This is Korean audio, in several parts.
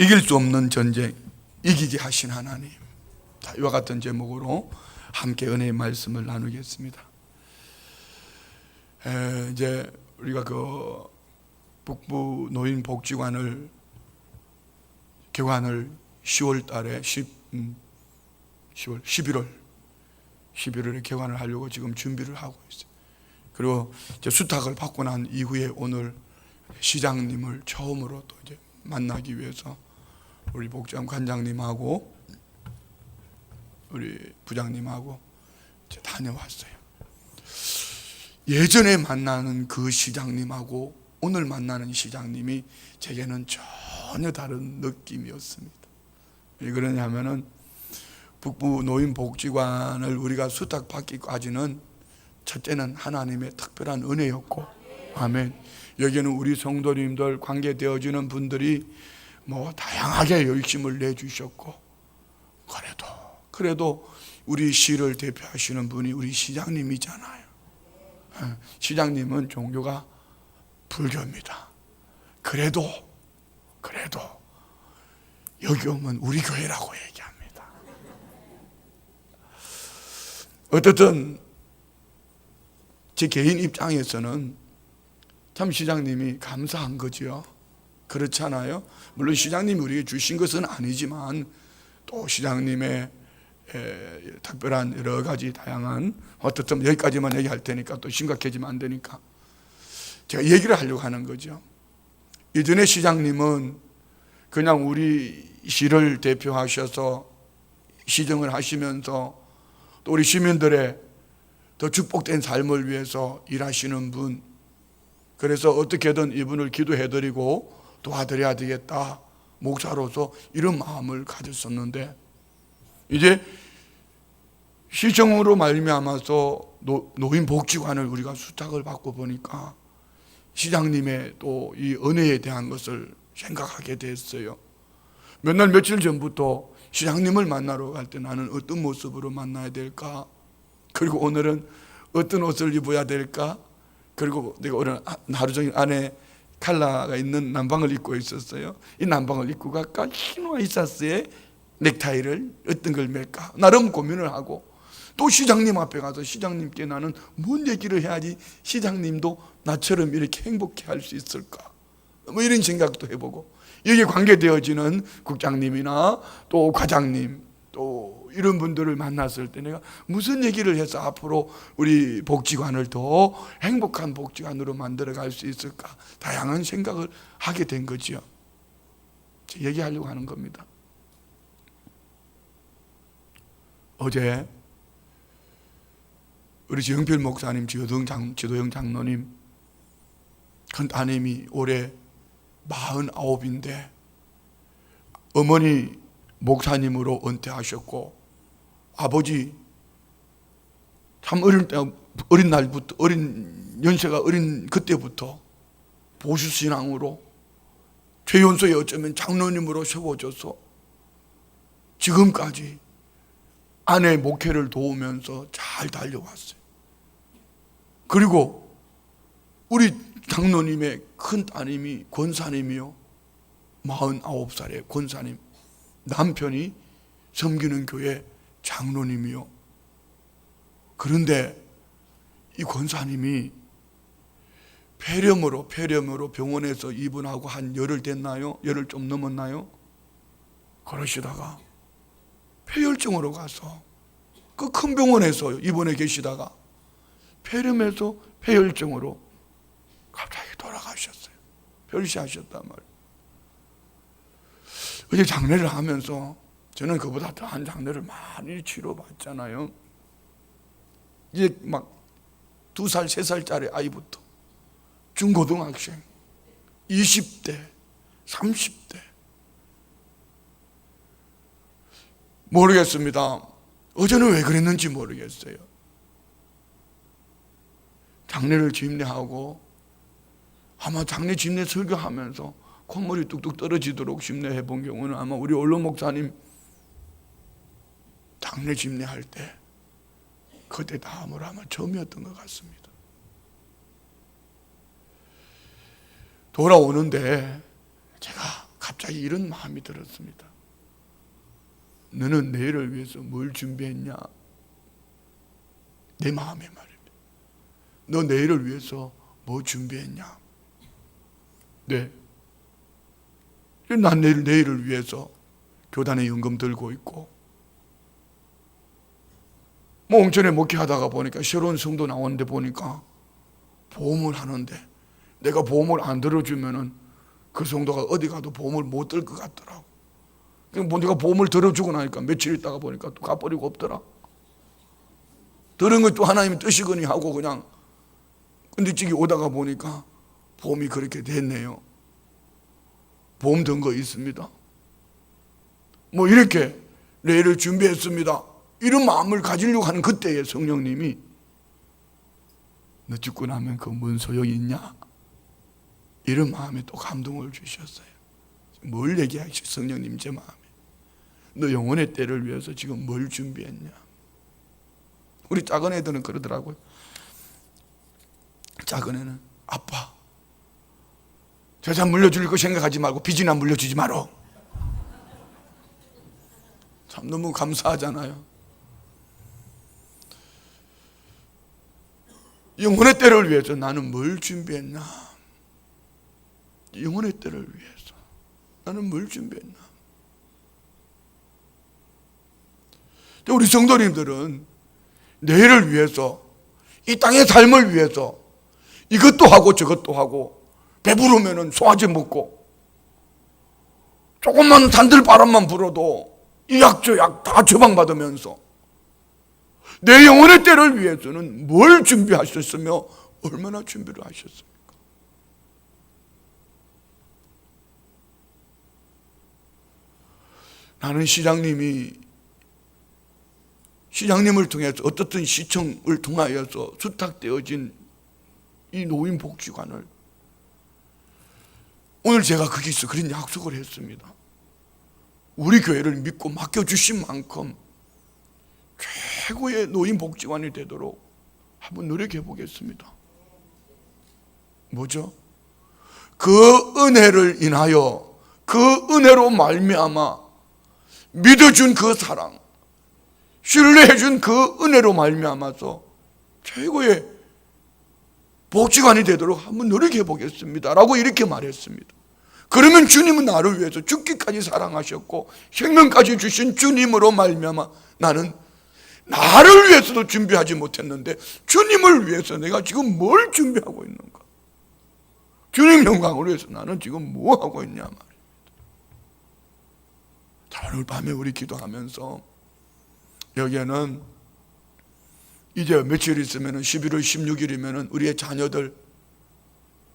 이길 수 없는 전쟁, 이기게 하신 하나님. 자, 이와 같은 제목으로 함께 은혜의 말씀을 나누겠습니다. 이제 우리가 그 북부 노인 복지관을 개관을 10월 달에 11월에 개관을 하려고 지금 준비를 하고 있어요. 그리고 이제 수탁을 받고 난 이후에 오늘 시장님을 처음으로 또 이제 만나기 위해서 우리 복지관 관장님하고 우리 부장님하고 이제 다녀왔어요. 예전에 만나는 그 시장님하고 오늘 만나는 시장님이 제게는 전혀 다른 느낌이었습니다. 왜 그러냐면은 북부 노인복지관을 우리가 수탁받기까지는 첫째는 하나님의 특별한 은혜였고, 아멘. 여기는 우리 성도님들 관계되어지는 분들이 뭐 다양하게 열심을 내주셨고, 그래도 우리 시를 대표하시는 분이 우리 시장님이잖아요. 시장님은 종교가 불교입니다. 그래도 여기 오면 우리 교회라고 얘기합니다. 어쨌든 제 개인 입장에서는 참 시장님이 감사한 거죠. 그렇잖아요. 물론 시장님이 우리에게 주신 것은 아니지만 또 시장님의 특별한 여러 가지 다양한, 어떻든 여기까지만 얘기할 테니까 또 심각해지면 안 되니까 제가 얘기를 하려고 하는 거죠. 예전에 시장님은 그냥 우리 시를 대표하셔서 시정을 하시면서 또 우리 시민들의 더 축복된 삶을 위해서 일하시는 분, 그래서 어떻게든 이분을 기도해드리고 도와드려야 되겠다, 목사로서 이런 마음을 가졌었는데, 이제 시정으로 말미암아서 노인복지관을 우리가 수탁을 받고 보니까 시장님의 또 이 은혜에 대한 것을 생각하게 됐어요. 몇 날 며칠 전부터 시장님을 만나러 갈 때 나는 어떤 모습으로 만나야 될까, 그리고 오늘은 어떤 옷을 입어야 될까, 그리고 내가 오늘 하루 종일 안에 칼라가 있는 남방을 입고 있었어요. 이 남방을 입고 갈까, 흰 와이셔츠에 넥타이를 어떤 걸 맬까, 나름 고민을 하고, 또 시장님 앞에 가서 시장님께 나는 뭔 얘기를 해야지 시장님도 나처럼 이렇게 행복해 할 수 있을까, 뭐 이런 생각도 해보고, 여기에 관계되어지는 국장님이나 또 과장님 또 이런 분들을 만났을 때 내가 무슨 얘기를 해서 앞으로 우리 복지관을 더 행복한 복지관으로 만들어 갈 수 있을까, 다양한 생각을 하게 된 거죠. 얘기하려고 하는 겁니다. 어제 우리 지영필 목사님, 지도영 장로님 큰 따님이 올해 49인데 어머니 목사님으로 은퇴하셨고, 아버지 참 어린 날부터, 연세가 어린 그때부터 보수신앙으로 최연소에 어쩌면 장로님으로 세워져서 지금까지 아내 목회를 도우면서 잘 달려왔어요. 그리고 우리 장로님의 큰 따님이 권사님이요, 49살의 권사님, 남편이 섬기는 교회 장로님이요. 그런데 이 권사님이 폐렴으로 병원에서 입원하고 한 열흘 됐나요? 열흘 좀 넘었나요? 그러시다가 폐혈증으로 가서 그 큰 병원에서 입원해 계시다가 폐렴에서 폐혈증으로 갑자기 돌아가셨어요. 별시하셨단 말이에요. 어제 장례를 하면서 저는 그보다 더한 장례를 많이 치러봤잖아요. 이제 막 2살, 3살짜리 아이부터 중고등학생, 20대, 30대. 모르겠습니다. 어제는 왜 그랬는지 모르겠어요. 장례를 집례하고 아마 장례 집례 설교하면서 콧물이 뚝뚝 떨어지도록 집례해 본 경우는 아마 우리 원로 목사님 장례 집례할 때 그때 다음으로 아마 처음이었던 것 같습니다. 돌아오는데 제가 갑자기 이런 마음이 들었습니다. 너는 내일을 위해서 뭘 준비했냐? 내 마음의 말입니다. 너 내일을 위해서 뭐 준비했냐? 네. 난 내일을 위해서 교단에 연금 들고 있고, 온천에 목회하다가 보니까 새로운 성도 나오는데 보니까 보험을 하는데 내가 보험을 안 들어주면은 그 성도가 어디 가도 보험을 못 들 것 같더라고. 내가 보험을 들어주고 나니까 며칠 있다가 보니까 또 가버리고 없더라. 들은 것도 하나님의 뜻이거니 하고 그냥 근데찍이 오다가 보니까 보험이 그렇게 됐네요. 보험 든 거 있습니다. 뭐 이렇게 내일을 준비했습니다. 이런 마음을 가지려고 하는 그때에 성령님이 너 죽고 나면 그 뭔 소용이 있냐? 이런 마음에 또 감동을 주셨어요. 뭘 얘기하시 성령님 제 마음에 너 영혼의 때를 위해서 지금 뭘 준비했냐? 우리 작은 애들은 그러더라고요. 작은 애는 아빠 재산 물려줄 거 생각하지 말고 빚이나 물려주지 마라. 참 너무 감사하잖아요. 영혼의 때를 위해서 나는 뭘 준비했나? 영혼의 때를 위해서 나는 뭘 준비했나? 우리 성도님들은 내일을 위해서, 이 땅의 삶을 위해서 이것도 하고 저것도 하고, 배부르면 소화제 먹고 조금만 산들바람만 불어도 이 약 저 약 다 처방받으면서 내 영혼의 때를 위해서는 뭘 준비하셨으며 얼마나 준비를 하셨습니까? 나는 시장님을 통해서 어떻든 시청을 통하여서 수탁되어진 이 노인복지관을 오늘 제가 거기서 그런 약속을 했습니다. 우리 교회를 믿고 맡겨주신 만큼 최고의 노인복지관이 되도록 한번 노력해 보겠습니다. 뭐죠? 그 은혜를 인하여, 그 은혜로 말미암아 믿어준 그 사랑, 신뢰해준 그 은혜로 말미암아서 최고의 복지관이 되도록 한번 노력해 보겠습니다 라고 이렇게 말했습니다. 그러면 주님은 나를 위해서 죽기까지 사랑하셨고 생명까지 주신 주님으로 말미암아 나는 나를 위해서도 준비하지 못했는데 주님을 위해서 내가 지금 뭘 준비하고 있는가? 주님 영광을 위해서 나는 지금 뭐 하고 있냐 말입니다. 자, 오늘 밤에 우리 기도하면서 여기에는 이제 며칠 있으면 11월 16일이면 우리의 자녀들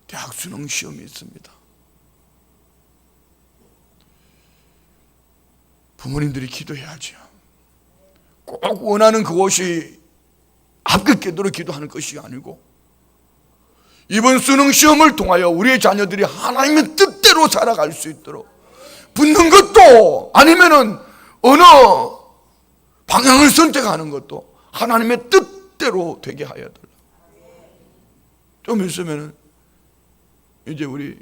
대학 수능 시험이 있습니다. 부모님들이 기도해야죠. 꼭 원하는 그것이 합격되도록 기도하는 것이 아니고 이번 수능 시험을 통하여 우리의 자녀들이 하나님의 뜻대로 살아갈 수 있도록 붙는 것도 아니면은 어느 방향을 선택하는 것도 하나님의 뜻대로 되게 하여 달라. 좀 있으면은 이제 우리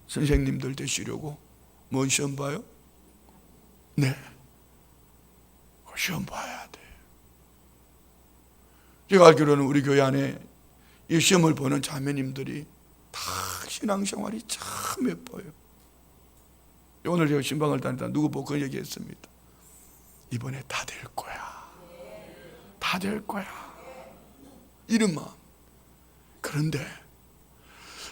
선생님들 되시려고 뭔 시험 봐요? 네, 시험 봐야 돼. 제가 알기로는 우리 교회 안에 이 시험을 보는 자매님들이 다 신앙생활이 참 예뻐요. 오늘 제가 신방을 다니다 누구 보고 그 얘기했습니다. 이번에 다 될 거야. 다 될 거야. 이런 마음. 그런데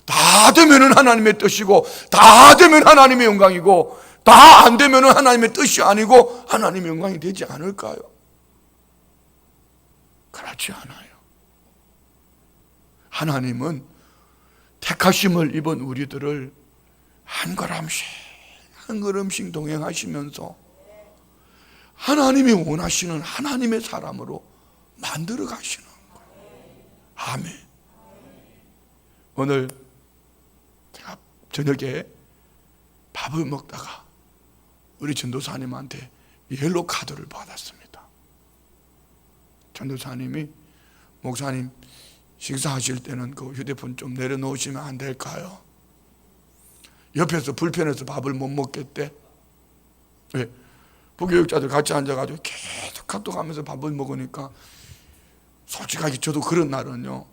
다 되면은 하나님의 뜻이고 다 되면 하나님의 영광이고 다 안 되면 하나님의 뜻이 아니고 하나님의 영광이 되지 않을까요? 그렇지 않아요. 하나님은 택하심을 입은 우리들을 한 걸음씩 동행하시면서 하나님이 원하시는 하나님의 사람으로 만들어 가시는 거예요. 아멘. 오늘 제가 저녁에 밥을 먹다가 우리 전도사님한테 옐로 카드를 받았습니다. 전도사님이 목사님 식사하실 때는 그 휴대폰 좀 내려놓으시면 안 될까요? 옆에서 불편해서 밥을 못 먹겠대. 왜? 부교육자들 같이 앉아가지고 계속 카톡하면서 밥을 먹으니까 솔직하게 저도 그런 날은요,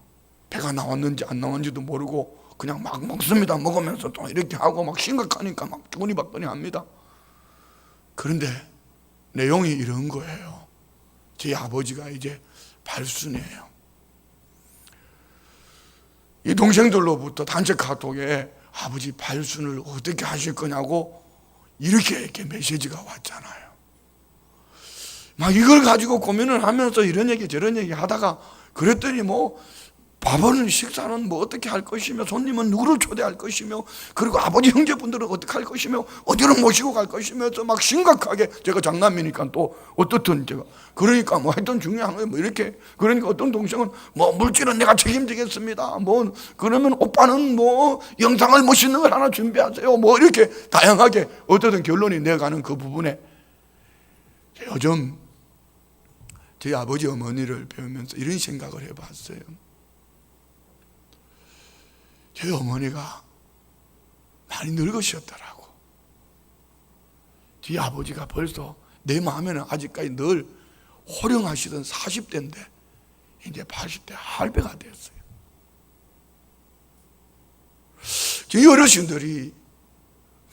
배가 나왔는지 안 나왔는지도 모르고 그냥 막 먹습니다. 먹으면서 또 이렇게 하고 막 심각하니까 막 주거니받거니 합니다. 그런데 내용이 이런 거예요. 제 아버지가 이제 발순이에요. 이 동생들로부터 단체 카톡에 아버지 발순을 어떻게 하실 거냐고 이렇게 메시지가 왔잖아요. 막 이걸 가지고 고민을 하면서 이런 얘기 저런 얘기 하다가 그랬더니 뭐 밥은 식사는 뭐 어떻게 할 것이며 손님은 누구를 초대할 것이며 그리고 아버지 형제분들은 어떻게 할 것이며 어디로 모시고 갈 것이면서 막 심각하게, 제가 장남이니까 또 어떻든 제가 그러니까 뭐 하여튼 중요한 거예요. 뭐 이렇게 그러니까 어떤 동생은 뭐 물질은 내가 책임지겠습니다. 뭐 그러면 오빠는 뭐 영상을 멋있는 걸 하나 준비하세요. 뭐 이렇게 다양하게 어쨌든 결론이 내가는 그 부분에 요즘 저희 아버지 어머니를 배우면서 이런 생각을 해봤어요. 저희 어머니가 많이 늙으셨더라고. 저희 아버지가 벌써 내 마음에는 아직까지 늘 호령하시던 40대인데 이제 80대 할배가 됐어요. 저희 어르신들이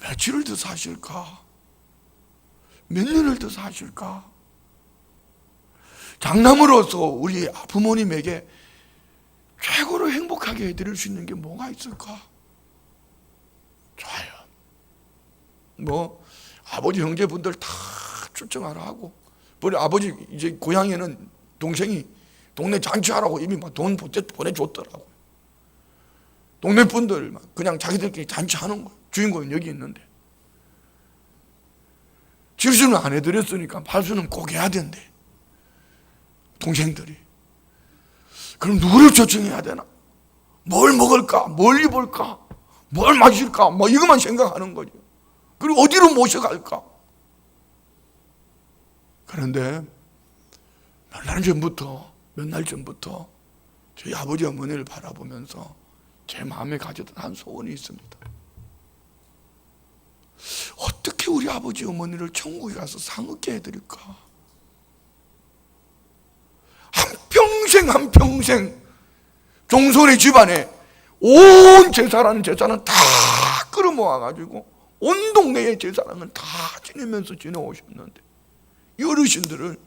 며칠을 더 사실까? 몇 년을 더 사실까? 장남으로서 우리 부모님에게 최고로 행복하게 해드릴 수 있는 게 뭐가 있을까? 좋아요. 뭐 아버지 형제분들 다 출정하라 하고, 우리 아버지 이제 고향에는 동생이 동네 잔치하라고 이미 막 돈 보내줬더라고요. 동네 분들 막 그냥 자기들끼리 잔치하는 거예요. 주인공은 여기 있는데 질수는 안 해드렸으니까 발수는 꼭 해야 된대. 동생들이. 그럼 누구를 초청해야 되나? 뭘 먹을까? 뭘 입을까? 뭘 마실까? 뭐 이것만 생각하는 거죠. 그리고 어디로 모셔갈까? 그런데 몇 날 전부터 저희 아버지 어머니를 바라보면서 제 마음에 가졌던 한 소원이 있습니다. 어떻게 우리 아버지 어머니를 천국에 가서 상얻게 해드릴까? 한평생 종손의 집안에 온 제사라는 제사는 다 끌어모아가지고 온 동네의 제사랑은 다 지내면서 지내오셨는데 이 어르신들을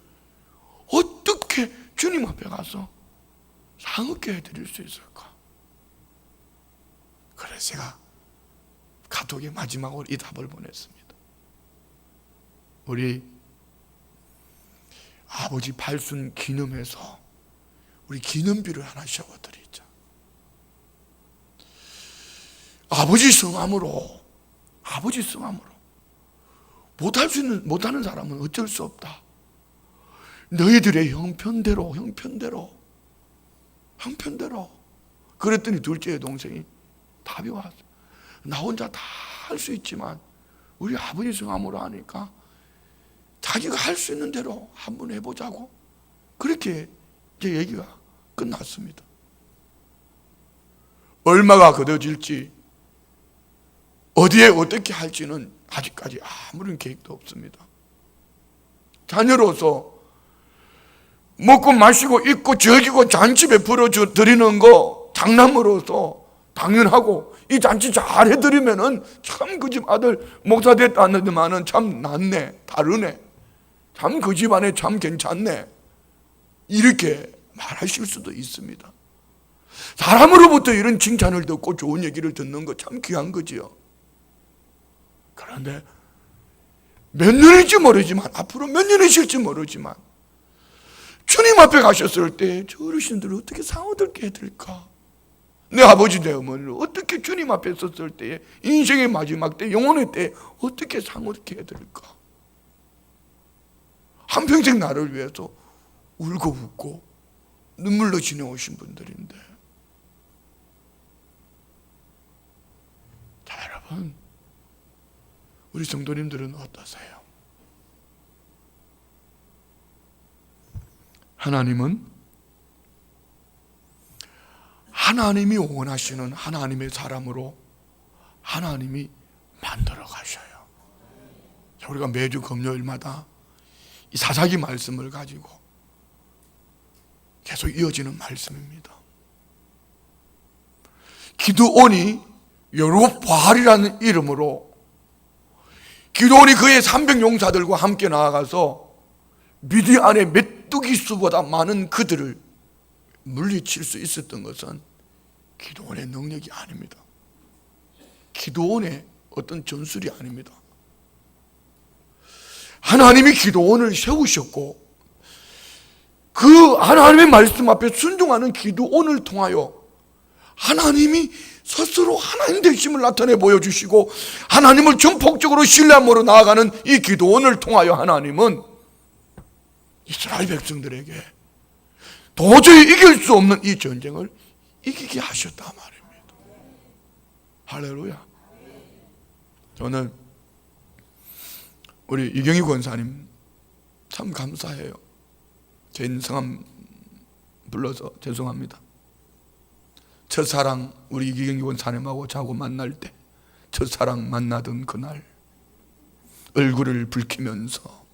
어떻게 주님 앞에 가서 상얻게 해드릴 수 있을까? 그래서 제가 카톡에 마지막으로 이 답을 보냈습니다. 우리 아버지 발순 기념해서 우리 기념비를 하나 세워드리자. 아버지 성함으로 못하는 사람은 어쩔 수 없다. 너희들의 형편대로 그랬더니 둘째 동생이 답이 왔어요. 나 혼자 다 할 수 있지만 우리 아버지 성함으로 하니까 자기가 할 수 있는 대로 한번 해보자고. 그렇게 제 얘기가 끝났습니다. 얼마가 거둬질지 어디에 어떻게 할지는 아직까지 아무런 계획도 없습니다. 자녀로서 먹고 마시고 입고 즐기고 잔치 베풀어 드리는 거 장남으로서 당연하고 이 잔치 잘 해드리면은 참 그 집 아들 목사 됐다는데만은 참 낫네, 다르네, 참 그 집안에 참 괜찮네, 이렇게 말하실 수도 있습니다. 사람으로부터 이런 칭찬을 듣고 좋은 얘기를 듣는 거 참 귀한 거지요. 그런데 몇 년일지 모르지만, 앞으로 몇 년이실지 모르지만 주님 앞에 가셨을 때 저 어르신들을 어떻게 상어들게 해드릴까? 내 아버지 내 어머니를 어떻게 주님 앞에 섰을 때에 인생의 마지막 때 영혼의 때 어떻게 상어들게 해드릴까? 한평생 나를 위해서 울고 웃고 눈물로 지내오신 분들인데, 자 여러분, 우리 성도님들은 어떠세요? 하나님이 원하시는 하나님의 사람으로 하나님이 만들어 가셔요. 우리가 매주 금요일마다 이 사사기 말씀을 가지고 계속 이어지는 말씀입니다. 기드온이 여룹바알이라는 이름으로 기드온이 그의 300용사들과 함께 나아가서 미디안의 메뚜기 수보다 많은 그들을 물리칠 수 있었던 것은 기드온의 능력이 아닙니다. 기드온의 어떤 전술이 아닙니다. 하나님이 기드온을 세우셨고 그 하나님의 말씀 앞에 순종하는 기드온을 통하여 하나님이 스스로 하나님 되심을 나타내 보여주시고 하나님을 전폭적으로 신뢰함으로 나아가는 이 기드온을 통하여 하나님은 이스라엘 백성들에게 도저히 이길 수 없는 이 전쟁을 이기게 하셨다 말입니다. 할렐루야. 저는 우리 이경희 권사님 참 감사해요. 제 성함 불러서 죄송합니다. 첫사랑 우리 이경희 권사님하고 자고 만날 때 첫사랑 만나던 그날 얼굴을 붉히면서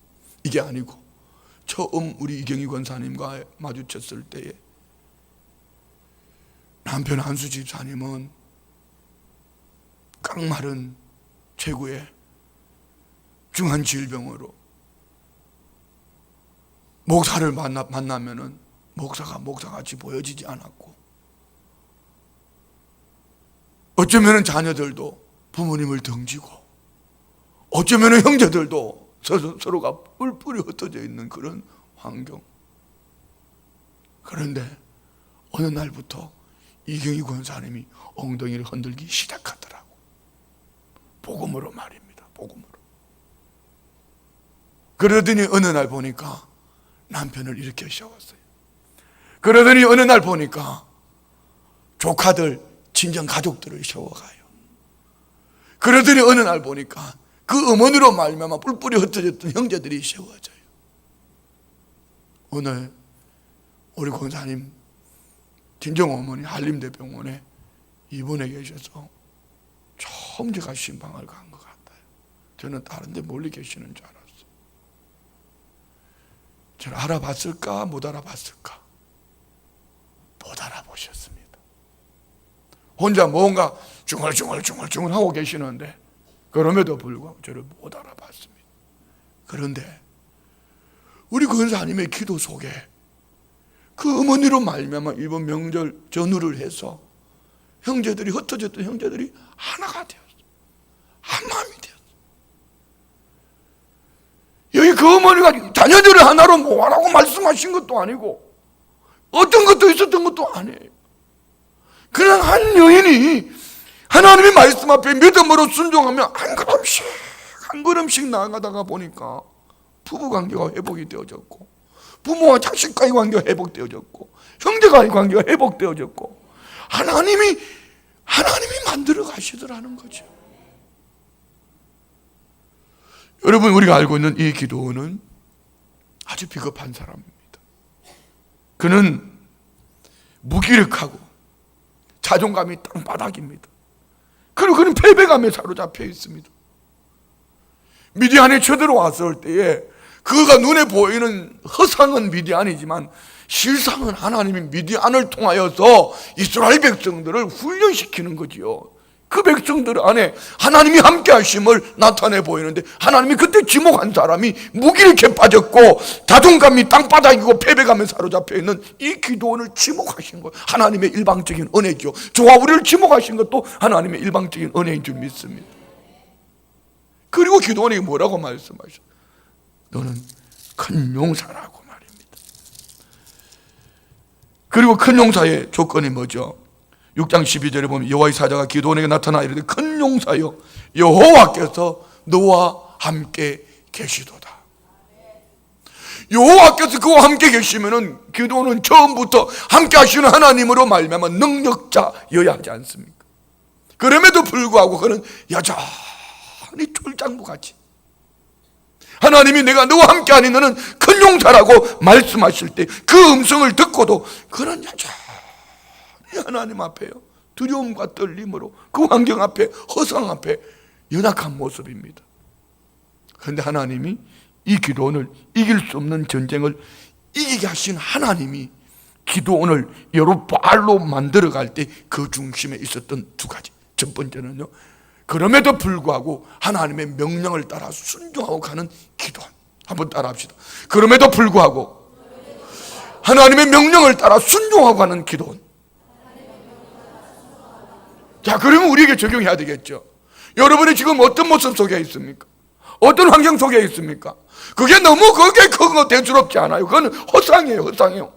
이게 아니고 처음 우리 이경희 권사님과 마주쳤을 때에 남편 한수 집사님은 깡마른 최고의 중한 질병으로 목사를 만나면은 목사가 목사같이 보여지지 않았고 어쩌면은 자녀들도 부모님을 등지고 어쩌면은 형제들도 서로가 뿔뿔이 흩어져 있는 그런 환경. 그런데 어느 날부터 이경희 권사님이 엉덩이를 흔들기 시작하더라고. 복음으로 말입니다. 복음으로. 그러더니 어느 날 보니까 남편을 이렇게 세웠어요. 그러더니 어느 날 보니까 조카들, 친정 가족들을 세워가요. 그러더니 어느 날 보니까 그 어머니로 말미암아 뿔뿔이 흩어졌던 형제들이 세워져요. 오늘 우리 권사님 친정 어머니 한림대병원에 입원해 계셔서 처음 제가 신방을 간 것 같아요. 저는 다른 데 멀리 계시는 줄 알았어요. 저를 알아봤을까 못 알아봤을까? 못 알아보셨습니다. 혼자 뭔가 중얼중얼 하고 계시는데 그럼에도 불구하고 저를 못 알아봤습니다. 그런데 우리 권사님의 기도 속에 그 어머니로 말미암아 이번 명절 전후를 해서 형제들이 흩어졌던 형제들이 하나가 되었어요. 한 마음이 되었어요. 여기 그 어머니가 자녀들을 하나로 모아라고 말씀하신 것도 아니고 어떤 것도 있었던 것도 아니에요. 그냥 한 여인이 하나님의 말씀 앞에 믿음으로 순종하며 한 걸음씩 나아가다가 보니까 부부관계가 회복이 되어졌고 부모와 자식과의 관계가 회복되어졌고 형제간의 관계가 회복되어졌고 하나님이 만들어 가시더라는 거죠. 여러분, 우리가 알고 있는 이 기드온은 아주 비겁한 사람입니다. 그는 무기력하고 자존감이 땅바닥입니다. 그리고 그는 패배감에 사로잡혀 있습니다. 미디안에 쳐들어왔을 때에 그가 눈에 보이는 허상은 미디안이지만 실상은 하나님이 미디안을 통하여서 이스라엘 백성들을 훈련시키는 거지요. 그 백성들 안에 하나님이 함께 하심을 나타내 보이는데 하나님이 그때 지목한 사람이 무기력해 빠졌고 자존감이 땅바닥이고 패배감에 사로잡혀 있는 이 기드온을 지목하신 거예요. 하나님의 일방적인 은혜죠. 저와 우리를 지목하신 것도 하나님의 일방적인 은혜인 줄 믿습니다. 그리고 기드온이 뭐라고 말씀하셨어요? 너는 큰 용사라고 말입니다. 그리고 큰 용사의 조건이 뭐죠? 6장 12절에 보면 여호와의 사자가 기드온에게 나타나 이르되 큰 용사여 여호와께서 너와 함께 계시도다. 여호와께서 그와 함께 계시면은 기드온은 처음부터 함께 하시는 하나님으로 말미암아 능력자여야 하지 않습니까? 그럼에도 불구하고 그는 여전히 쫄장부같이 하나님이 내가 너와 함께 하니 너는 큰 용사라고 말씀하실 때 그 음성을 듣고도 그는 여전히 하나님 앞에요 두려움과 떨림으로 그 환경 앞에 허상 앞에 연약한 모습입니다. 그런데 하나님이 이 기도원을 이길 수 없는 전쟁을 이기게 하신 하나님이 기도원을 여룻발로 만들어갈 때 그 중심에 있었던 두 가지. 첫 번째는요, 그럼에도 불구하고 하나님의 명령을 따라 순종하고 가는 기도원. 한번 따라 합시다. 그럼에도 불구하고 하나님의 명령을 따라 순종하고 가는 기도원. 자, 그러면 우리에게 적용해야 되겠죠. 여러분이 지금 어떤 모습 속에 있습니까? 어떤 환경 속에 있습니까? 그게 너무 그게 크고 대수롭지 않아요. 그건 허상이에요, 허상이에요.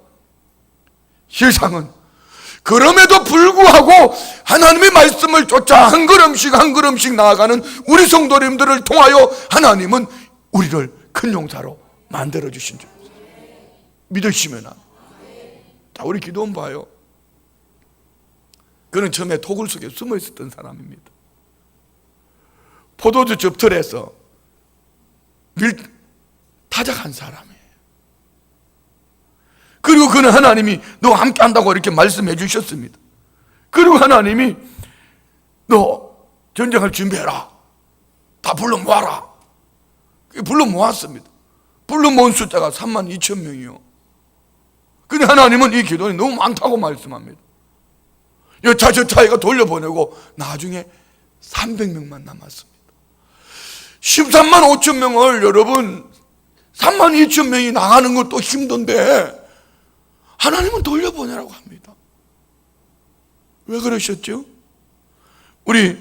실상은 그럼에도 불구하고 하나님의 말씀을 쫓아 한 걸음씩 한 걸음씩 나아가는 우리 성도님들을 통하여 하나님은 우리를 큰 용사로 만들어 주신 줄 믿으시면 합니다. 자, 우리 기도원 봐요. 그는 처음에 토굴 속에 숨어 있었던 사람입니다. 포도주 접틀에서 타작한 사람이에요. 그리고 그는 하나님이 너 함께 한다고 이렇게 말씀해 주셨습니다. 그리고 하나님이 너 전쟁할 준비해라. 다 불러 모아라. 불러 모았습니다. 불러 모은 숫자가 32,000명이요. 근데 하나님은 이 기도원이 너무 많다고 말씀합니다. 여차저차이가 돌려보내고 나중에 300명만 남았습니다. 13만 5천 명을 여러분 3만 2천 명이 나가는 것도 힘든데 하나님은 돌려보내라고 합니다. 왜 그러셨죠? 우리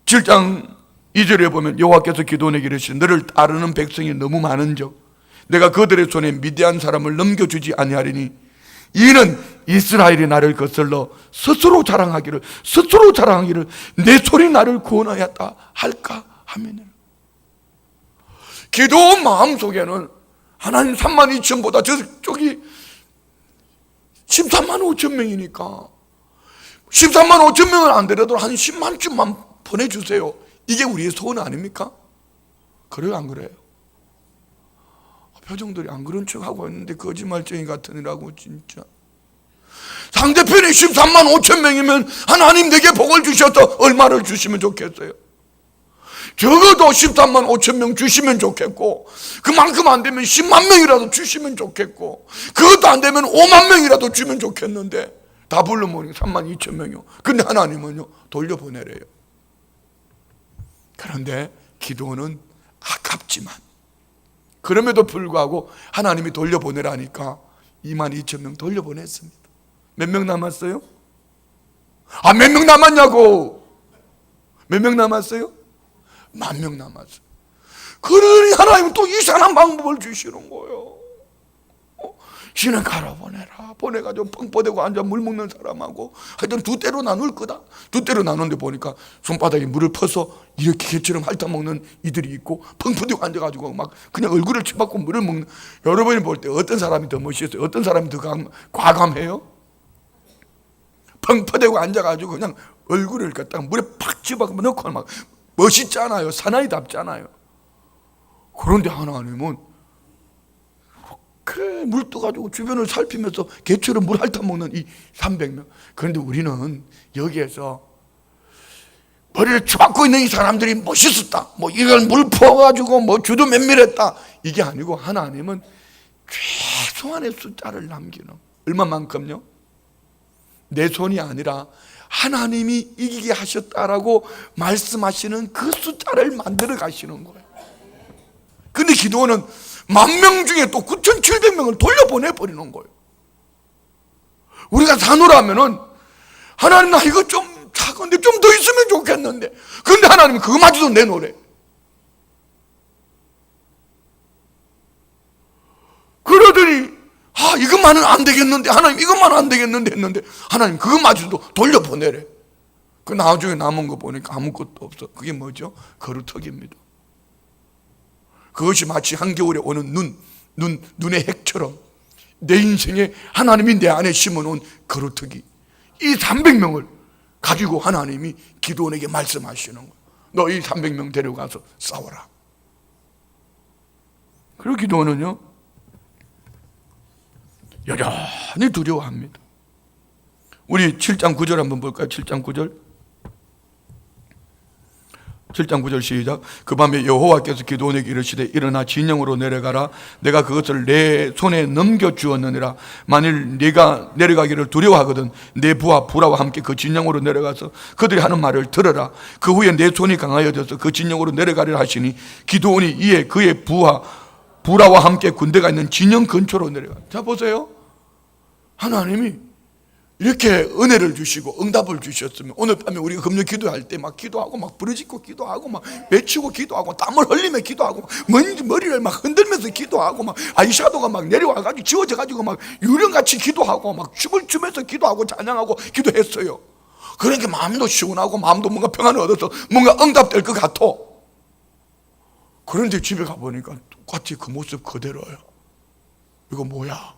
7장 2절에 보면 여호와께서 기도원에게 이르시되 너를 따르는 백성이 너무 많은즉 내가 그들의 손에 미디안 사람을 넘겨주지 아니하리니 이는 이스라엘이 나를 거슬러 스스로 자랑하기를 내 손이 나를 구원하였다 할까 하면은 기도원 마음속에는 하나님 3만 2천보다 저쪽이 13만 5천 명이니까 13만 5천 명은 안 되려도 한 10만쯤만 보내주세요. 이게 우리의 소원 아닙니까? 그래요, 안 그래요? 표정들이 안 그런 척하고 있는데 거짓말쟁이 같으니라고. 진짜 상대편이 13만 5천 명이면 하나님 내게 복을 주셔서 얼마를 주시면 좋겠어요? 적어도 13만 5천 명 주시면 좋겠고, 그만큼 안 되면 10만 명이라도 주시면 좋겠고, 그것도 안 되면 5만 명이라도 주면 좋겠는데 다 불러 모으니 3만 2천 명이요. 근데 하나님은요 돌려보내래요. 그런데 기도는 아깝지만 그럼에도 불구하고 하나님이 돌려보내라니까 2만 2천 명 돌려보냈습니다. 몇 명 남았어요? 몇 명 남았냐고. 몇 명 남았어요? 10,000명 남았어요. 그러니 하나님은 또 이상한 방법을 주시는 거예요. 신은 가라 보내라. 보내가지고 펑퍼대고 앉아 물 먹는 사람하고 하여튼 두 때로 나눌 거다. 두 때로 나누는데 보니까 손바닥에 물을 퍼서 이렇게 개처럼 핥아먹는 이들이 있고, 펑퍼대고 앉아가지고 막 그냥 얼굴을 치받고 물을 먹는. 여러분이 볼 때 어떤 사람이 더 멋있어요? 어떤 사람이 더 과감해요? 펑퍼대고 앉아가지고 그냥 얼굴을 갖다가 물에 팍 집어넣고 넣고 막 멋있잖아요. 사나이답잖아요. 그런데 하나님은 그렇게 물 떠가지고 주변을 살피면서 개처럼 물 핥아먹는 이 300명. 그런데 우리는 여기에서 머리를 치받고 있는 이 사람들이 멋있었다, 뭐 이걸 물 퍼가지고 뭐 주도 면밀했다, 이게 아니고 하나님은 최소한의 숫자를 남기는. 얼마만큼요? 내 손이 아니라 하나님이 이기게 하셨다라고 말씀하시는 그 숫자를 만들어 가시는 거예요. 근데 기도원은 10,000명 중에 또 9,700명을 돌려보내 버리는 거예요. 우리가 사노라면은 하나님 나 이거 좀 작은데 좀 더 있으면 좋겠는데, 그런데 하나님은 그거마저도 내놓으래. 그러더니 이것만은 안 되겠는데, 하나님 이것만은 안 되겠는데 했는데 하나님 그것마저도 돌려보내래. 그 나중에 남은 거 보니까 아무것도 없어. 그게 뭐죠? 거루터기입니다. 그것이 마치 한겨울에 오는 눈의 핵처럼 내 인생에 하나님이 내 안에 심어놓은 거루터기, 이 300명을 가지고 하나님이 기도원에게 말씀하시는 거예요. 너 이 300명 데려가서 싸워라. 그리고 기도원은요 여전히 두려워합니다. 우리 7장 9절 한번 볼까요? 7장 9절. 7장 9절 시작. 그 밤에 여호와께서 기드온에게 이르시되 일어나 진영으로 내려가라. 내가 그것을 내 손에 넘겨주었느니라. 만일 네가 내려가기를 두려워하거든 내 부하 부라와 함께 그 진영으로 내려가서 그들이 하는 말을 들어라. 그 후에 내 손이 강하여져서 그 진영으로 내려가리라 하시니 기드온이 이에 그의 부하 부라와 함께 군대가 있는 진영 근처로 내려가. 자 보세요. 하나님이 이렇게 은혜를 주시고 응답을 주셨으면 오늘 밤에 우리가 금요 기도할 때 막 기도하고 막 부르짖고 기도하고 막 외치고 기도하고 땀을 흘리며 기도하고 머리를 막 흔들면서 기도하고 막 아이샤도가 막 내려와가지고 지워져가지고 막 유령같이 기도하고 막 춤을 추면서 기도하고 찬양하고 기도했어요. 그러니까 마음도 시원하고 마음도 뭔가 평안을 얻어서 뭔가 응답될 것 같아. 그런데 집에 가보니까 똑같이 그 모습 그대로예요. 이거 뭐야?